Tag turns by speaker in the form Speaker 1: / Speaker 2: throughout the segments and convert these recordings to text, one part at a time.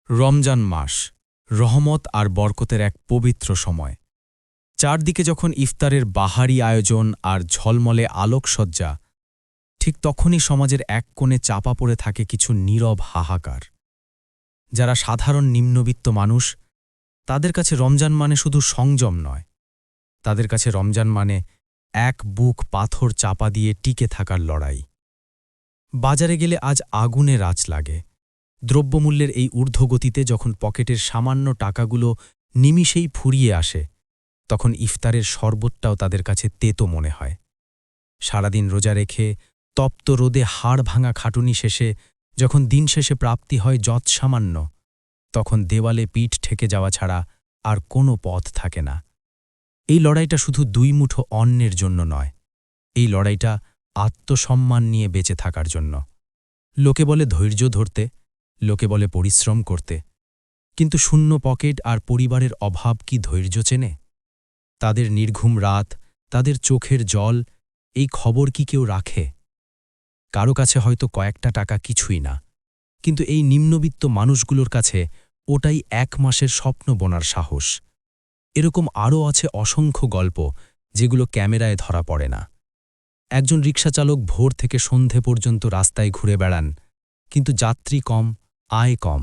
Speaker 1: রমজান মাস রহমত আর বরকতের এক পবিত্র সময়। চারদিকে যখন ইফতারের বাহারি আয়োজন আর ঝলমলে আলোকসজ্জা, ঠিক তখনই সমাজের এক কোণে চাপা পড়ে থাকে কিছু নীরব হাহাকার। যারা সাধারণ নিম্নবিত্ত মানুষ, তাদের কাছে রমজান মানে শুধু সংযম নয়, তাদের কাছে রমজান মানে এক বুক পাথর চাপা দিয়ে টিকে থাকার লড়াই। বাজারে গেলে আজ আগুনের আঁচ লাগে। দ্রব্যমূল্যের এই ঊর্ধ্বগতিতে যখন পকেটের সামান্য টাকাগুলো নিমিষেই ফুরিয়ে আসে, তখন ইফতারের শরবতটাও তাদের কাছে তেতো মনে হয়। সারাদিন রোজা রেখে তপ্ত রোদে হাড় ভাঙা খাটুনি শেষে যখন দিন শেষে প্রাপ্তি হয় যৎসামান্য, তখন দেওয়ালে পিঠ ঠেকে যাওয়া ছাড়া আর কোনো পথ থাকে না। এই লড়াইটা শুধু দুই মুঠো অন্নের জন্য নয়, এই লড়াইটা আত্মসম্মান নিয়ে বেঁচে থাকার জন্য। লোকে বলে ধৈর্য ধরতে, লোকে বলে পরিশ্রম করতে, কিন্তু শূন্য পকেট আর পরিবারের অভাব কি ধৈর্য চেনে? তাদের নির্ঘুম রাত, তাদের চোখের জল, এই খবর কি কেউ রাখে? কারো কাছে হয়তো কয়েকটা টাকা কিছুই না, কিন্তু এই নিম্নবিত্ত মানুষগুলোর কাছে ওটাই এক মাসের স্বপ্ন বোনার সাহস। এরকম আরও আছে অসংখ্য গল্প, যেগুলো ক্যামেরায় ধরা পড়ে না। একজন রিকশাচালক ভোর থেকে সন্ধে পর্যন্ত রাস্তায় ঘুরে বেড়ান, কিন্তু যাত্রী কম, আয় কম।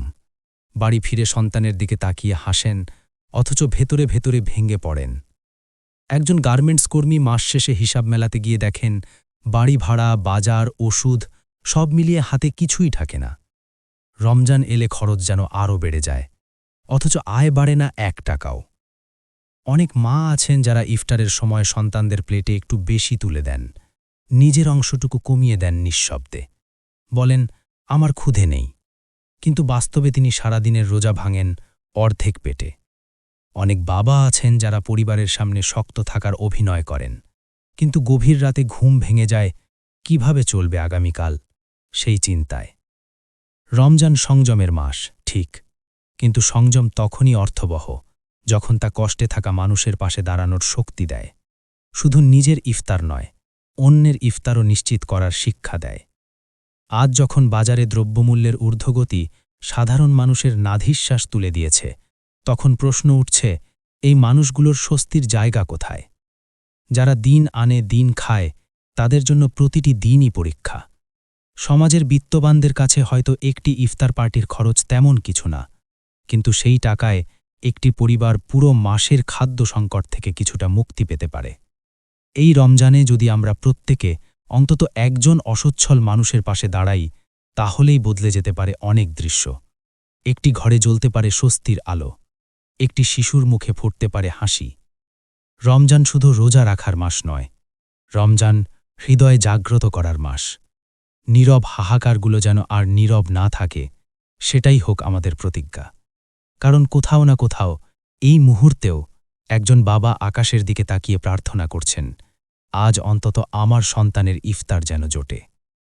Speaker 1: বাড়ি ফিরে সন্তানের দিকে তাকিয়ে হাসেন, অথচ ভেতরে ভেতরে ভেঙে পড়েন। একজন গার্মেন্টস কর্মী মাস শেষে হিসাব মেলাতে গিয়ে দেখেন বাড়ি ভাড়া, বাজার, ওষুধ সব মিলিয়ে হাতে কিছুই থাকে না। রমজান এলে খরচ যেন আরও বেড়ে যায়, অথচ আয় বাড়ে না 1 টাকাও। অনেক মা আছেন যারা ইফতারের সময় সন্তানদের প্লেটে একটু বেশি তুলে দেন, নিজের অংশটুকু কমিয়ে দেন নিঃশব্দে। বলেন, আমার ক্ষুধে নেই, কিন্তু বাস্তবে তিনি সারাদিনের রোজা ভাঙেন অর্ধেক পেটে। অনেক বাবা আছেন যারা পরিবারের সামনে শক্ত থাকার অভিনয় করেন, কিন্তু গভীর রাতে ঘুম ভেঙে যায় কিভাবে চলবে আগামীকাল সেই চিন্তায়। রমজান সংযমের মাস, ঠিক, কিন্তু সংযম তখনই অর্থবহ যখন তা কষ্টে থাকা মানুষের পাশে দাঁড়ানোর শক্তি দেয়। শুধু নিজের ইফতার নয়, অন্যের ইফতারও নিশ্চিত করার শিক্ষা দেয়। আজ যখন বাজারে দ্রব্যমূল্যের ঊর্ধ্বগতি সাধারণ মানুষের নাধিশ্বাস তুলে দিয়েছে, তখন প্রশ্ন উঠছে, এই মানুষগুলোর স্বস্তির জায়গা কোথায়? যারা দিন আনে দিন খায়, তাদের জন্য প্রতিটি দিনই পরীক্ষা। সমাজের বিত্তবানদের কাছে হয়তো একটি ইফতার পার্টির খরচ তেমন কিছু না, কিন্তু সেই টাকায় একটি পরিবার পুরো মাসের খাদ্য সংকট থেকে কিছুটা মুক্তি পেতে পারে। এই রমজানে যদি আমরা প্রত্যেকে অন্তত একজন অসচ্ছল মানুষের পাশে দাঁড়াই, তাহলেই বদলে যেতে পারে অনেক দৃশ্য। একটি ঘরে জ্বলতে পারে স্বস্তির আলো, একটি শিশুর মুখে ফুটতে পারে হাসি। রমজান শুধু রোজা রাখার মাস নয়, রমজান হৃদয় জাগ্রত করার মাস। নীরব হাহাকারগুলো যেন আর নীরব না থাকে, সেটাই হোক আমাদের প্রতিজ্ঞা। কারণ কোথাও না কোথাও এই মুহূর্তেও একজন বাবা আকাশের দিকে তাকিয়ে প্রার্থনা করছেন, আজ অন্তত আমার সন্তানের ইফতার যেন জোটে।